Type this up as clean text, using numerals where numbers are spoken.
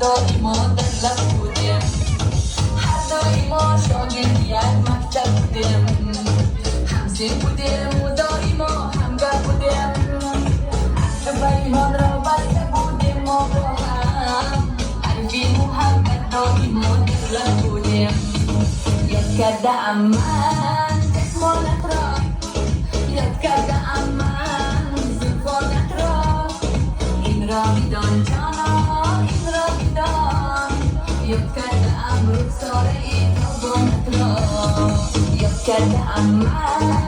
دایی ما در لب بودیم، هر دایی ما شاگرد یک مکتب بودیم، همزین بودیم و دایی ما همگر بودیم، عشق بیمان را بسته بودیم ما با هم، حرفی محبت دایی ما در لب بودیم. یاد کرده ام من چشمانت را، یاد کرده ام من زلفانت را، این را میدان جانا این را میدان، یاد کرده ام رخساره تابانت را، یاد کرده ام من